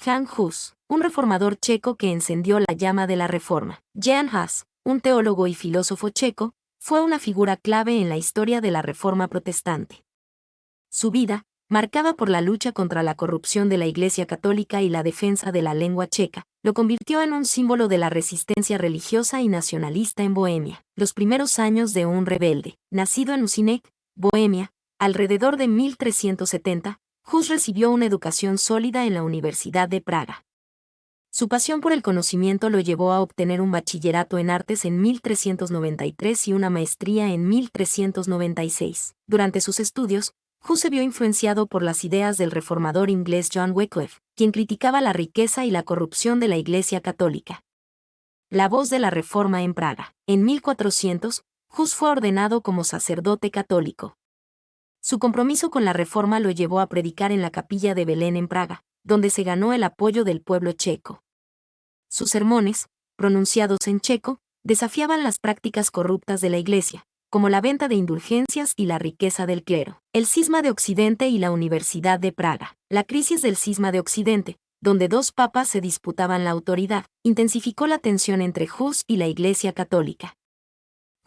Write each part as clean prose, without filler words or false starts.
Jan Hus, un reformador checo que encendió la llama de la Reforma. Jan Hus, un teólogo y filósofo checo, fue una figura clave en la historia de la Reforma protestante. Su vida, marcada por la lucha contra la corrupción de la Iglesia Católica y la defensa de la lengua checa, lo convirtió en un símbolo de la resistencia religiosa y nacionalista en Bohemia. Los primeros años de un rebelde, nacido en Husinek, Bohemia, alrededor de 1370, Hus recibió una educación sólida en la Universidad de Praga. Su pasión por el conocimiento lo llevó a obtener un bachillerato en artes en 1393 y una maestría en 1396. Durante sus estudios, Hus se vio influenciado por las ideas del reformador inglés John Wycliffe, quien criticaba la riqueza y la corrupción de la Iglesia Católica. La voz de la Reforma en Praga. En 1400, Hus fue ordenado como sacerdote católico. Su compromiso con la Reforma lo llevó a predicar en la capilla de Belén en Praga, donde se ganó el apoyo del pueblo checo. Sus sermones, pronunciados en checo, desafiaban las prácticas corruptas de la Iglesia, como la venta de indulgencias y la riqueza del clero. El Cisma de Occidente y la Universidad de Praga. La crisis del Cisma de Occidente, donde dos papas se disputaban la autoridad, intensificó la tensión entre Hus y la Iglesia Católica.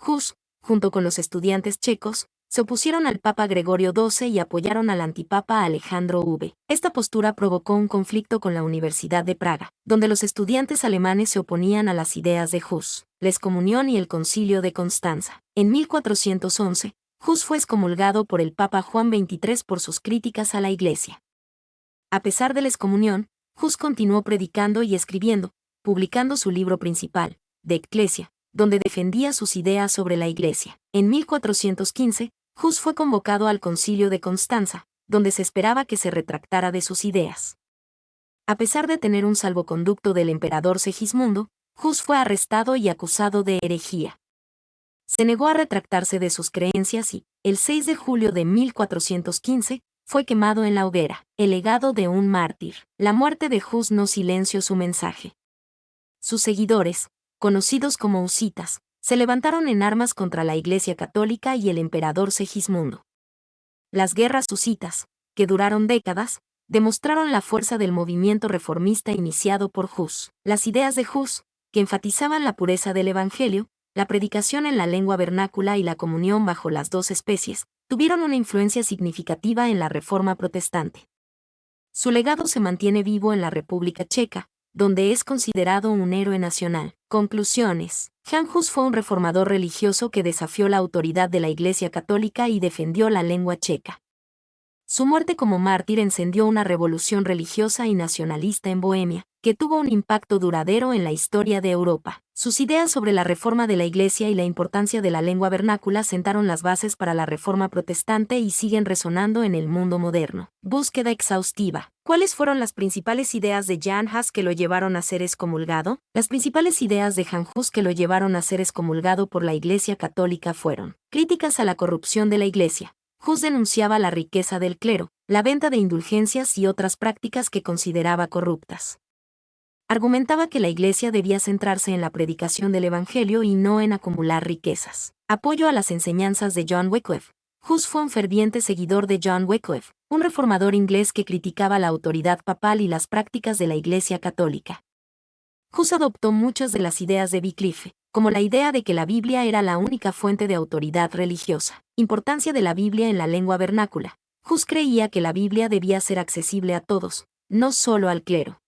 Hus, junto con los estudiantes checos, se opusieron al Papa Gregorio XII y apoyaron al antipapa Alejandro V. Esta postura provocó un conflicto con la Universidad de Praga, donde los estudiantes alemanes se oponían a las ideas de Hus, la excomunión y el Concilio de Constanza. En 1411, Hus fue excomulgado por el Papa Juan XXIII por sus críticas a la Iglesia. A pesar de la excomunión, Hus continuó predicando y escribiendo, publicando su libro principal, De Ecclesia, donde defendía sus ideas sobre la Iglesia. En 1415, Hus fue convocado al Concilio de Constanza, donde se esperaba que se retractara de sus ideas. A pesar de tener un salvoconducto del emperador Segismundo, Hus fue arrestado y acusado de herejía. Se negó a retractarse de sus creencias y, el 6 de julio de 1415, fue quemado en la hoguera. El legado de un mártir. La muerte de Hus no silenció su mensaje. Sus seguidores, conocidos como husitas, se levantaron en armas contra la Iglesia Católica y el emperador Segismundo. Las guerras husitas, que duraron décadas, demostraron la fuerza del movimiento reformista iniciado por Hus. Las ideas de Hus, que enfatizaban la pureza del Evangelio, la predicación en la lengua vernácula y la comunión bajo las dos especies, tuvieron una influencia significativa en la Reforma protestante. Su legado se mantiene vivo en la República Checa, donde es considerado un héroe nacional. Conclusiones. Jan Hus fue un reformador religioso que desafió la autoridad de la Iglesia Católica y defendió la lengua checa. Su muerte como mártir encendió una revolución religiosa y nacionalista en Bohemia, que tuvo un impacto duradero en la historia de Europa. Sus ideas sobre la reforma de la Iglesia y la importancia de la lengua vernácula sentaron las bases para la Reforma protestante y siguen resonando en el mundo moderno. Búsqueda exhaustiva. ¿Cuáles fueron las principales ideas de Jan Hus que lo llevaron a ser excomulgado? Las principales ideas de Jan Hus que lo llevaron a ser excomulgado por la Iglesia Católica fueron: críticas a la corrupción de la Iglesia. Hus denunciaba la riqueza del clero, la venta de indulgencias y otras prácticas que consideraba corruptas. Argumentaba que la Iglesia debía centrarse en la predicación del Evangelio y no en acumular riquezas. Apoyo a las enseñanzas de John Wycliffe. Hus fue un ferviente seguidor de John Wycliffe, un reformador inglés que criticaba la autoridad papal y las prácticas de la Iglesia Católica. Hus adoptó muchas de las ideas de Wycliffe, como la idea de que la Biblia era la única fuente de autoridad religiosa. Importancia de la Biblia en la lengua vernácula. Hus creía que la Biblia debía ser accesible a todos, no solo al clero.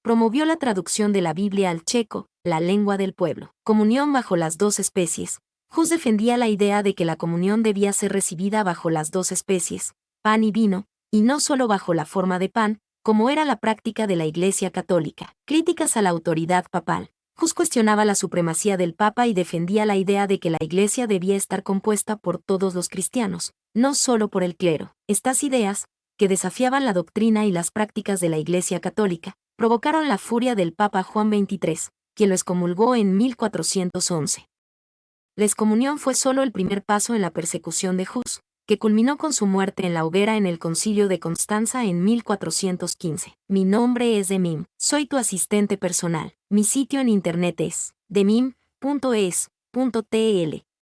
Promovió la traducción de la Biblia al checo, la lengua del pueblo. Comunión bajo las dos especies. Hus defendía la idea de que la comunión debía ser recibida bajo las dos especies, pan y vino, y no solo bajo la forma de pan, como era la práctica de la Iglesia Católica. Críticas a la autoridad papal. Hus cuestionaba la supremacía del Papa y defendía la idea de que la Iglesia debía estar compuesta por todos los cristianos, no solo por el clero. Estas ideas, que desafiaban la doctrina y las prácticas de la Iglesia Católica, provocaron la furia del Papa Juan XXIII, quien lo excomulgó en 1411. La excomunión fue solo el primer paso en la persecución de Hus, que culminó con su muerte en la hoguera en el Concilio de Constanza en 1415. Mi nombre es Demim, soy tu asistente personal. Mi sitio en internet es demim.es.tl.